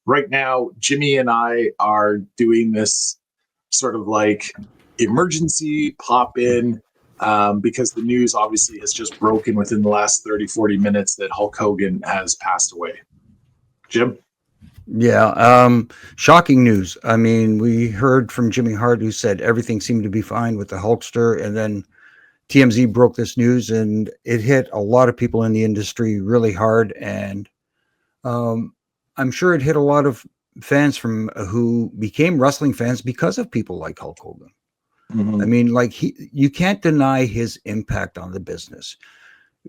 right now, Jimmy and I are doing this sort of like emergency pop in because the news obviously has just broken within the last 30, 40 minutes that Hulk Hogan has passed away. Jim? Yeah, shocking news. I mean, we heard from Jimmy Hart, who said everything seemed to be fine with the Hulkster, and then TMZ broke this news, and it hit a lot of people in the industry really hard. And um, I'm sure it hit a lot of fans from who became wrestling fans because of people like Hulk Hogan. I Mm-hmm. mean, like you can't deny his impact on the business.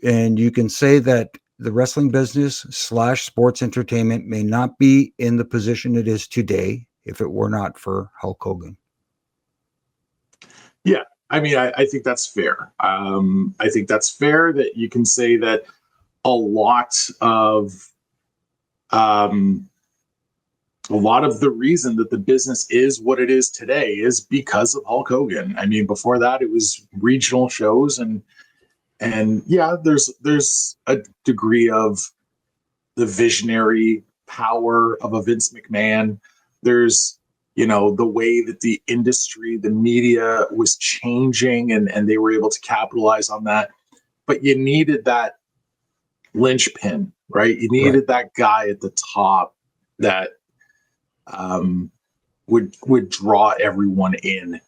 And you can say that the wrestling business / sports entertainment may not be in the position it is today if it were not for Hulk Hogan. Yeah, I mean, I think that's fair. I think that's fair that you can say that a lot of um, a lot of the reason that the business is what it is today is because of Hulk Hogan. I mean, before that, it was regional shows, and yeah, there's a degree of the visionary power of a Vince McMahon. There's the way that the industry, the media was changing, and they were able to capitalize on that. But you needed that linchpin, right? You Right. needed that guy at the top that um, would draw everyone in.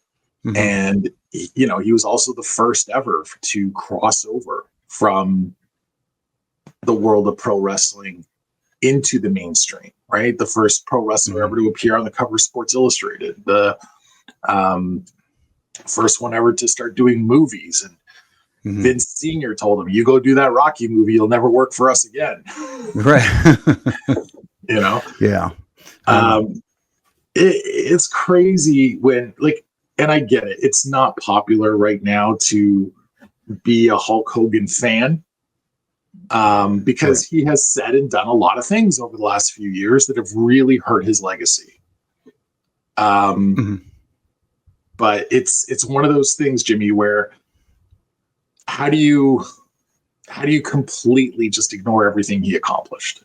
Mm-hmm. And he was also the first ever to cross over from the world of pro wrestling into the mainstream, right? The first pro wrestler Mm-hmm. ever to appear on the cover of Sports Illustrated, the um, first one ever to start doing movies. And Mm-hmm. Vince Sr. told him, "You go do that Rocky movie, you'll never work for us again." Right. you know, Yeah. Um, um, it's crazy when and I get it. It's not popular right now to be a Hulk Hogan fan because right. he has said and done a lot of things over the last few years that have really hurt his legacy. Um, Mm-hmm. but it's one of those things, Jimmy, where how do you completely just ignore everything he accomplished?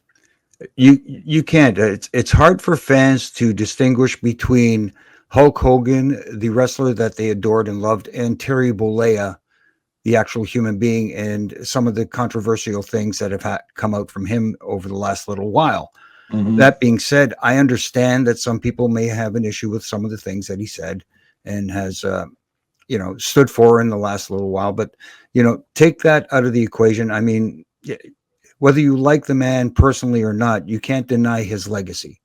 You can't. It's hard for fans to distinguish between Hulk Hogan, the wrestler that they adored and loved, and Terry Bollea, the actual human being, and some of the controversial things that have come out from him over the last little while. Mm-hmm. That being said, I understand that some people may have an issue with some of the things that he said and has, stood for in the last little while. But, take that out of the equation. I mean, whether you like the man personally or not, you can't deny his legacy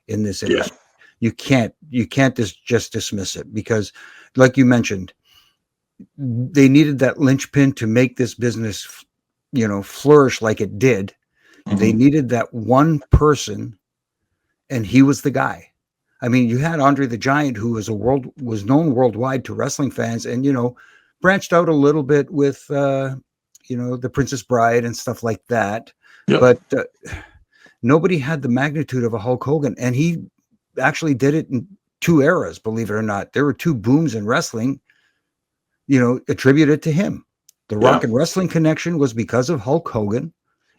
in this Yeah. industry. You can't just dismiss it because, like you mentioned, they needed that linchpin to make this business, flourish like it did. They Mm-hmm. needed that one person, and he was the guy. I mean, you had Andre the Giant, who was known worldwide to wrestling fans, and branched out a little bit with the Princess Bride and stuff like that. Yep. But nobody had the magnitude of a Hulk Hogan, and he actually did it in two eras. Believe it or not, there were two booms in wrestling, attributed to him. The Rock Yeah. and Wrestling connection was because of Hulk Hogan.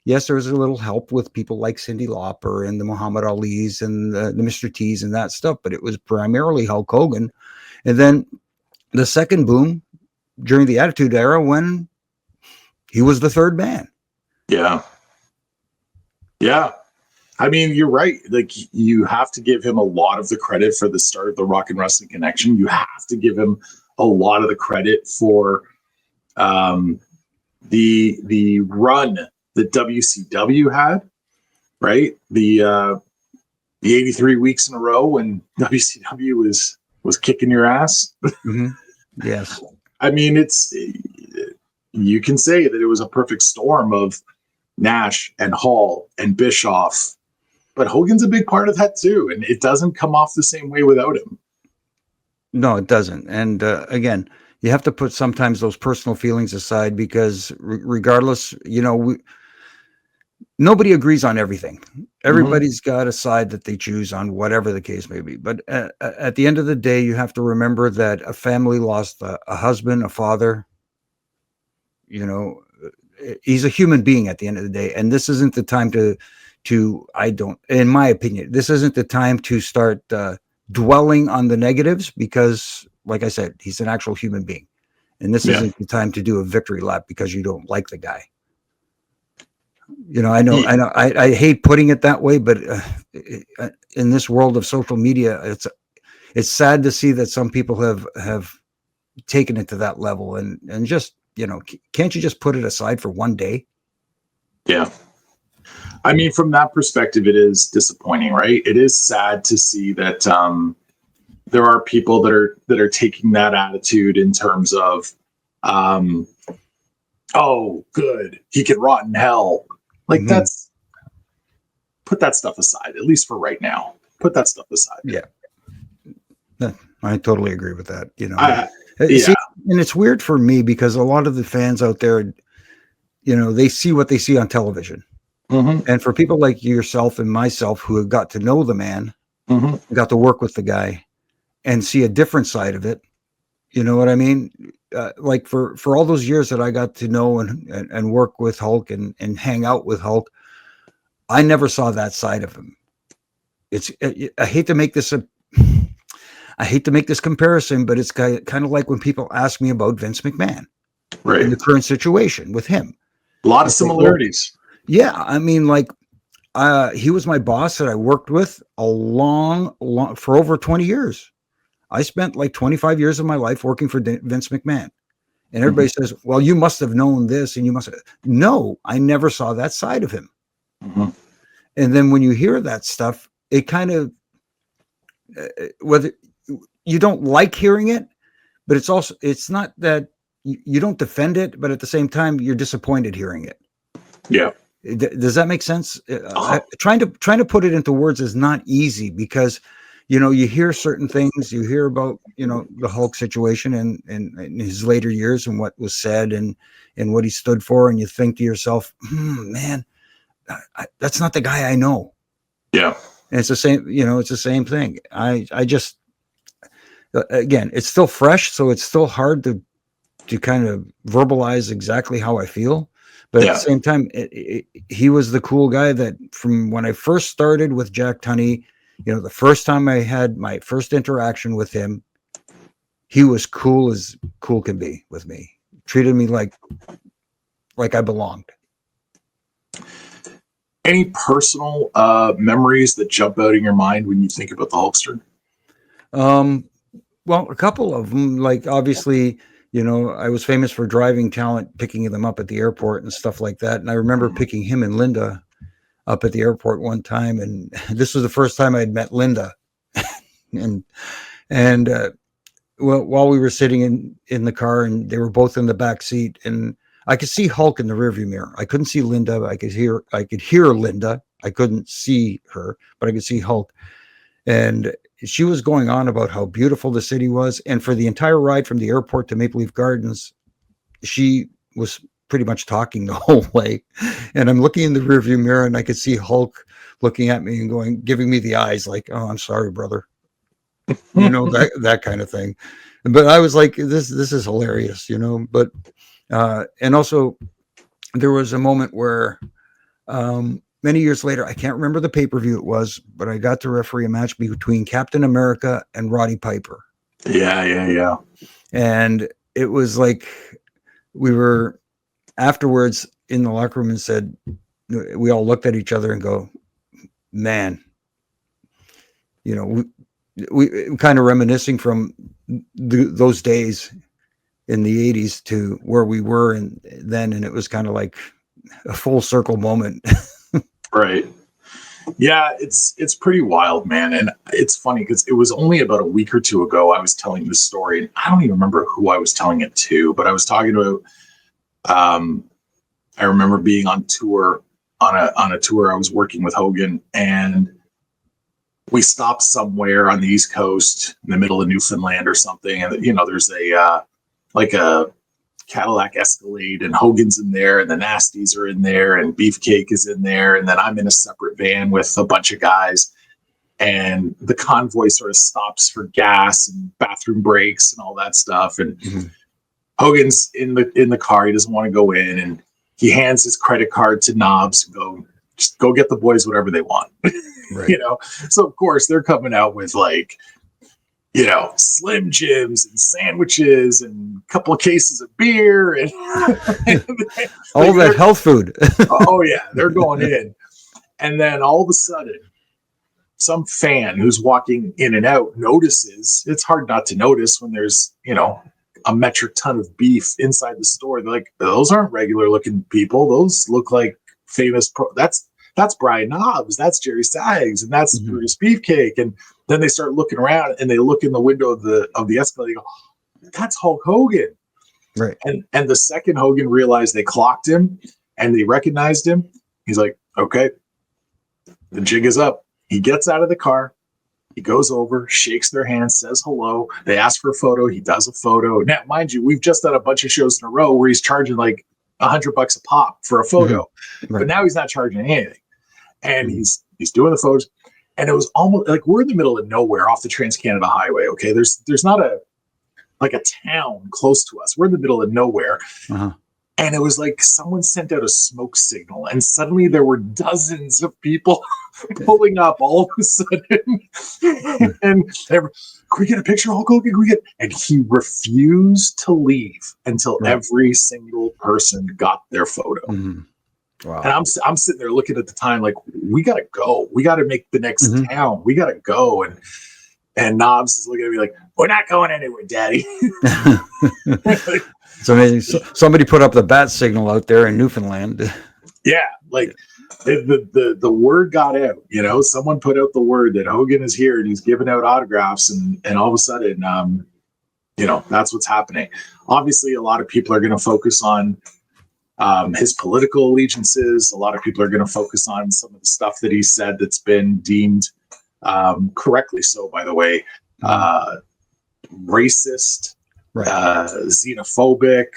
Yes, there was a little help with people like Cyndi Lauper and the Muhammad Ali's and the Mr. T's and that stuff, but it was primarily Hulk Hogan. And then the second boom during the Attitude Era when he was the third man. Yeah. Yeah. I mean, you're right. Like, you have to give him a lot of the credit for the start of the Rock and Wrestling connection. You have to give him a lot of the credit for um, the run that WCW had. Right, the 83 weeks in a row when WCW was kicking your ass. Mm-hmm. Yes. I mean, you can say that it was a perfect storm of Nash and Hall and Bischoff. But Hogan's a big part of that too, and it doesn't come off the same way without him. No, it doesn't. And again, you have to put sometimes those personal feelings aside because regardless, nobody agrees on everything. Mm-hmm. Everybody's got a side that they choose on, whatever the case may be. But at the end of the day, you have to remember that a family lost a husband, a father. You know, he's a human being at the end of the day, and this isn't the time to in my opinion, this isn't the time to start dwelling on the negatives, because like I said, he's an actual human being, and this isn't the time to do a victory lap because you don't like the guy. I hate putting it that way, but in this world of social media, it's sad to see that some people have taken it to that level, and just, can't you just put it aside for one day? Yeah. I mean, from that perspective, it is disappointing, right? It is sad to see that there are people that are taking that attitude in terms of, oh, good, he can rot in hell. Like, that's, put that stuff aside, at least for right now. Put that stuff aside. Yeah. I totally agree with that. See, and it's weird for me because a lot of the fans out there, they see what they see on television. And for people like yourself and myself who have got to know the man, got to work with the guy and see a different side of it, you know what I mean? Like for all those years that I got to know and work with Hulk and hang out with Hulk, I never saw that side of him. I hate to make this comparison, but it's kind of like when people ask me about Vince McMahon, right, in the current situation with him. A lot of similarities. Yeah, I mean, like, he was my boss that I worked with for over 20 years. I spent like 25 years of my life working for Vince McMahon. And everybody says, well, you must have known this, and you must have. No, I never saw that side of him. And then when you hear that stuff, it kind of, whether you don't like hearing it, but it's not that you don't defend it, but at the same time, you're disappointed hearing it. Yeah. Does that make sense? Trying to put it into words is not easy because, you hear certain things, you hear about, the Hulk situation and in his later years and what was said and what he stood for. And you think to yourself, man, that's not the guy I know. Yeah. And it's the same, it's the same thing. I just, again, it's still fresh. So it's still hard to kind of verbalize exactly how I feel. But at the same time, he was the cool guy that from when I first started with Jack Tunney, the first time I had my first interaction with him, he was cool as cool can be with me. Treated me like I belonged. Any personal memories that jump out in your mind when you think about the Hulkster? Well, a couple of them, like obviously, I was famous for driving talent, picking them up at the airport and stuff like that. And I remember picking him and Linda up at the airport one time. And this was the first time I'd met Linda. Well, while we were sitting in the car and they were both in the back seat and I could see Hulk in the rearview mirror. I couldn't see Linda. But I could hear Linda. I couldn't see her, but I could see Hulk. And she was going on about how beautiful the city was. And for the entire ride from the airport to Maple Leaf Gardens, she was pretty much talking the whole way. And I'm looking in the rearview mirror and I could see Hulk looking at me and giving me the eyes like, oh, I'm sorry, brother. That kind of thing. But I was like, this is hilarious, but, and also there was a moment where, many years later, I can't remember the pay-per-view it was, but I got to referee a match between Captain America and Roddy Piper. Yeah. And it was like we were afterwards in the locker room and said, we all looked at each other and go, man, we kind of reminiscing from those days in the 80s to where we were then. And it was kind of like a full circle moment. Right. Yeah, it's pretty wild, man. And it's funny because it was only about a week or two ago I was telling this story. And I don't even remember who I was telling it to, but I was talking about I remember being on tour on a tour I was working with Hogan, and we stopped somewhere on the East Coast in the middle of Newfoundland or something. And there's a Cadillac Escalade, and Hogan's in there, and the Nasties are in there, and Beefcake is in there, and then I'm in a separate van with a bunch of guys, and the convoy sort of stops for gas and bathroom breaks and all that stuff, and Hogan's in the car. He doesn't want to go in, and he hands his credit card to Knobs and just go get the boys whatever they want. Right. You know, so of course they're coming out with like, you know, Slim Jims and sandwiches and a couple of cases of beer and All that health food. oh yeah, they're going in. And then all of a sudden, some fan who's walking in and out notices. It's hard not to notice when there's, you know, a metric ton of beef inside the store. They're like, those aren't regular looking people. Those look like famous that's Brian Knobs, that's Jerry Saggs, and that's Brutus Beefcake. And then they start looking around and they look in the window of the escalator. They go, that's Hulk Hogan. Right. And the second Hogan realized they clocked him and they recognized him, he's like, okay, the jig is up. He gets out of the car. He goes over, shakes their hand, says hello. They ask for a photo. He does a photo. Now, mind you, we've just done a bunch of shows in a row where he's charging like $100 a pop for a photo, Right. but now he's not charging anything. And he's doing the photos, and it was almost like we're in the middle of nowhere off the Trans-Canada Highway. Okay, there's not a town close to us. We're in the middle of nowhere, and it was like someone sent out a smoke signal, and suddenly there were dozens of people pulling up all of a sudden, and they were, can we get a picture of Hulk Hogan? Can we get? And he refused to leave until every single person got their photo. Wow. And I'm sitting there looking at the time like, we gotta go. We gotta make the next town. We gotta go. And Knobs is looking at me like, we're not going anywhere, Daddy. It's amazing. Somebody put up the bat signal out there in Newfoundland. Yeah, like the word got out. You know, someone put out the word that Hogan is here and he's giving out autographs, and all of a sudden, you know, that's what's happening. Obviously, a lot of people are going to focus on his political allegiances. A lot of people are going to focus on some of the stuff that he said that's been deemed correctly so, by the way, racist, xenophobic,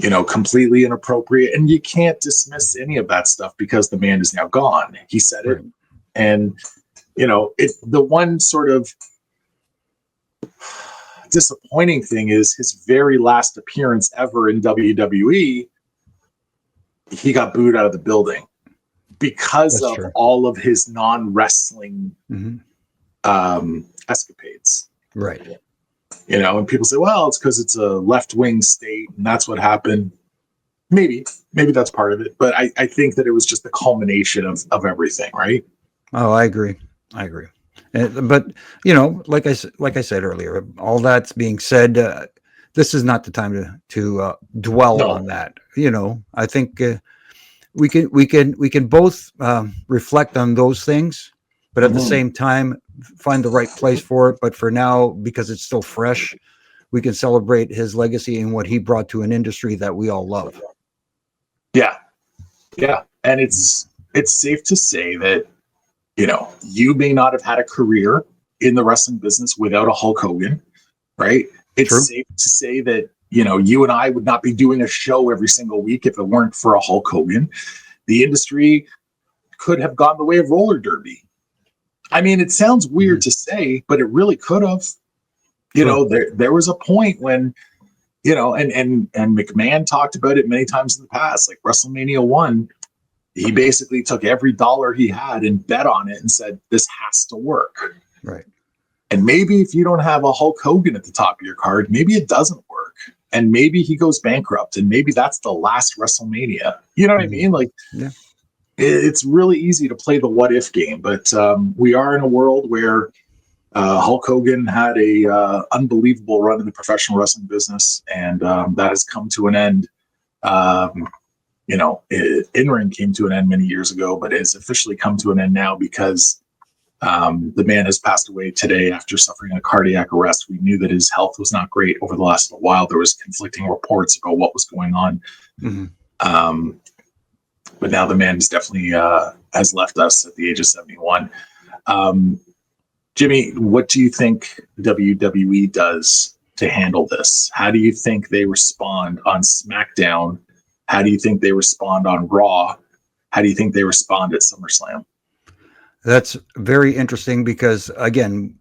you know, completely inappropriate. And you can't dismiss any of that stuff because the man is now gone. He said it. And, you know, the one sort of disappointing thing is his very last appearance ever in WWE, he got booed out of the building because of all of his non-wrestling escapades. Right. You know, and people say, well, it's because it's a left-wing state and that's what happened. Maybe that's part of it. But I think that it was just the culmination of everything, right? Oh, I agree. But you know, like I said earlier, all that's being said, this is not the time to dwell on that. You know, I think we can both reflect on those things, but at the same time find the right place for it. But for now, because it's still fresh, we can celebrate his legacy and what he brought to an industry that we all love. Yeah, and it's safe to say that, you know, you may not have had a career in the wrestling business without a Hulk Hogan, right? It's safe to say that, you know, you and I would not be doing a show every single week if it weren't for a Hulk Hogan. The industry could have gone the way of roller derby. I mean, it sounds weird to say, but it really could have. You know, there was a point when, you know, and McMahon talked about it many times in the past, like WrestleMania 1. He basically took every dollar he had and bet on it and said, this has to work. Right. And maybe if you don't have a Hulk Hogan at the top of your card, maybe it doesn't work. And maybe he goes bankrupt and maybe that's the last WrestleMania. You know what I mean? Like, it's really easy to play the what if game, but we are in a world where Hulk Hogan had a unbelievable run in the professional wrestling business, and that has come to an end. You know, in-ring came to an end many years ago, but has officially come to an end now because the man has passed away today after suffering a cardiac arrest. We knew that his health was not great over the last little while. There was conflicting reports about what was going on. But now the man is definitely has left us at the age of 71. Jimmy, what do you think WWE does to handle this? How do you think they respond on SmackDown? How do you think they respond on Raw? How do you think they respond at SummerSlam? That's very interesting because, again,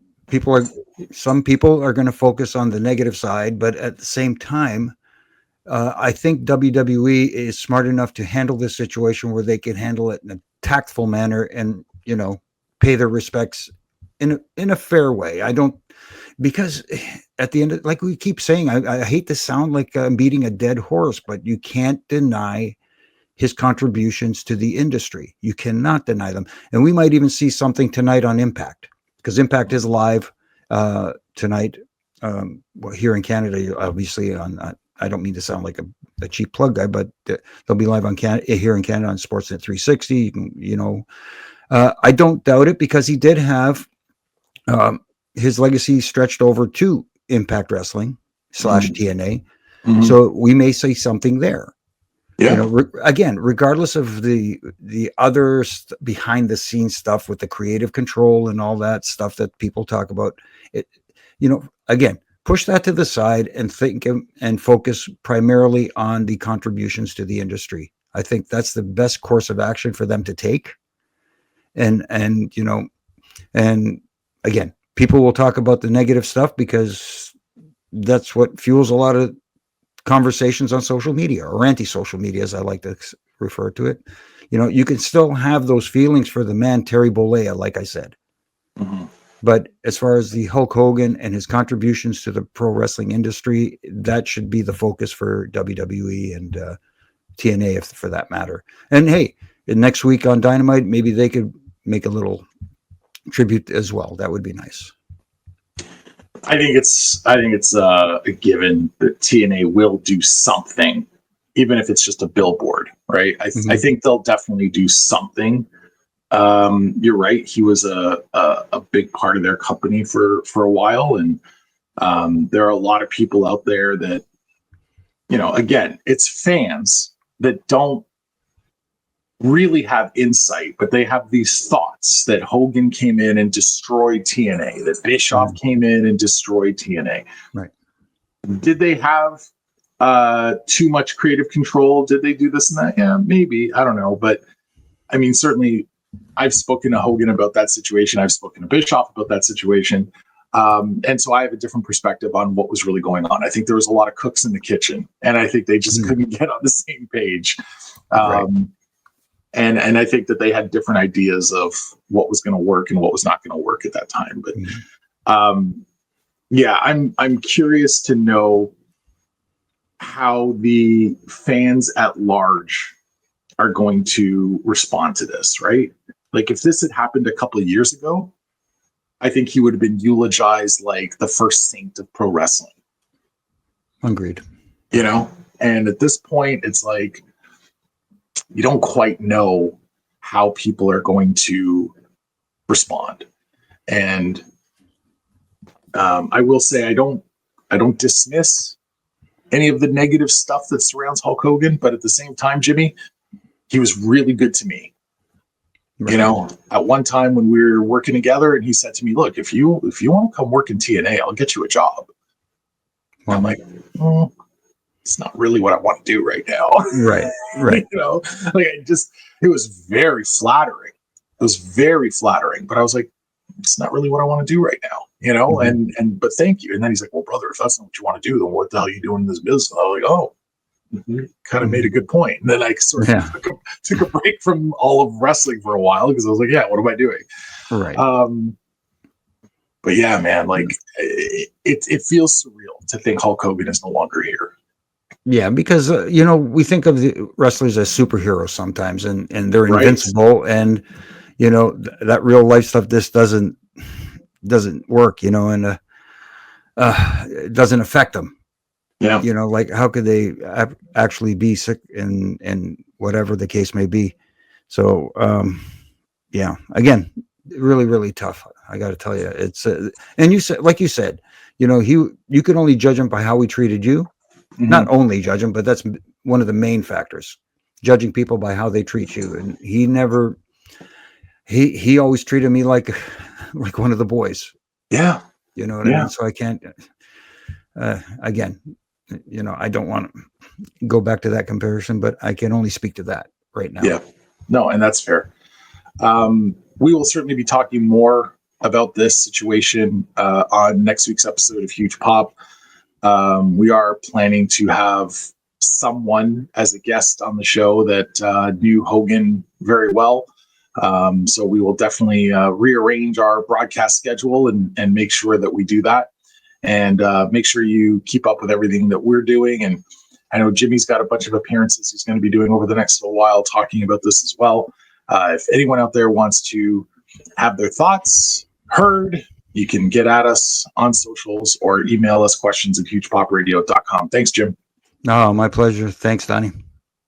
some people are going to focus on the negative side, but at the same time, I think WWE is smart enough to handle this situation where they can handle it in a tactful manner and, pay their respects in a fair way. I don't, because at the end of, like we keep saying, I hate to sound like I'm beating a dead horse, but you can't deny his contributions to the industry. You cannot deny them. And we might even see something tonight on Impact, because Impact is live tonight. Well, here in Canada, obviously on, I don't mean to sound like a cheap plug guy, but they'll be live on here in Canada on Sportsnet 360. You can, I don't doubt it, because he did have his legacy stretched over to Impact Wrestling / TNA. So we may see something there. Yeah. Again, regardless of the other behind the scenes stuff with the creative control and all that stuff that people talk about, it, again, push that to the side and think and focus primarily on the contributions to the industry. I think that's the best course of action for them to take. And again, people will talk about the negative stuff because that's what fuels a lot of conversations on social media, or anti-social media, as I like to refer to it. You can still have those feelings for the man, Terry Bollea, like I said. But as far as the Hulk Hogan and his contributions to the pro wrestling industry, that should be the focus for WWE and TNA, for that matter. And hey, next week on Dynamite, maybe they could make a little tribute as well. That would be nice. I think it's a given that TNA will do something, even if it's just a billboard, right? I think they'll definitely do something. You're right. He was a big part of their company for a while. And there are a lot of people out there that, again, it's fans that don't really have insight, but they have these thoughts that Hogan came in and destroyed TNA, that Bischoff came in and destroyed TNA. Right. Did they have too much creative control? Did they do this and that? Yeah, maybe. I don't know. But I mean, certainly I've spoken to Hogan about that situation. I've spoken to Bischoff about that situation. And so I have a different perspective on what was really going on. I think there was a lot of cooks in the kitchen, and I think they just couldn't get on the same page. Right. And I think that they had different ideas of what was going to work and what was not going to work at that time. But yeah, I'm curious to know how the fans at large are going to respond to this, right? Like, if this had happened a couple of years ago, I think he would have been eulogized like the first saint of pro wrestling. Agreed. And at this point, it's like, you don't quite know how people are going to respond. And I will say, I don't dismiss any of the negative stuff that surrounds Hulk Hogan, but at the same time, Jimmy, he was really good to me. Right. At one time when we were working together, and he said to me, "Look, if you want to come work in TNA, I'll get you a job." Wow. I'm like, it's not really what I want to do right now. Right. It was very flattering. It was very flattering, but I was like, it's not really what I want to do right now, but thank you. And then he's like, well, brother, if that's not what you want to do, then what the hell are you doing in this business? And I was like, oh, you kind of made a good point. And then I sort of took a break from all of wrestling for a while, because I was like, yeah, what am I doing? Right. But yeah, man, like it feels surreal to think Hulk Hogan is no longer here. Yeah, because we think of the wrestlers as superheroes sometimes, and they're invincible, and that real life stuff just doesn't work, and it doesn't affect them. Yeah, like, how could they actually be sick and whatever the case may be? So yeah, again, really, really tough. I got to tell you, it's and you said, like you said, you can only judge him by how he treated you. Not only judge them, but that's one of the main factors, judging people by how they treat you. And he always treated me like one of the boys. Yeah. You know what I mean? So I can't, again, I don't want to go back to that comparison, but I can only speak to that right now. Yeah. No, and that's fair. We will certainly be talking more about this situation on next week's episode of Huge Pop. We are planning to have someone as a guest on the show that knew Hogan very well. So we will definitely rearrange our broadcast schedule and make sure that we do that, and make sure you keep up with everything that we're doing. And I know Jimmy's got a bunch of appearances he's going to be doing over the next little while talking about this as well. If anyone out there wants to have their thoughts heard, you can get at us on socials or email us questions@hugepopradio.com. Thanks, Jim. No, my pleasure. Thanks, Donnie.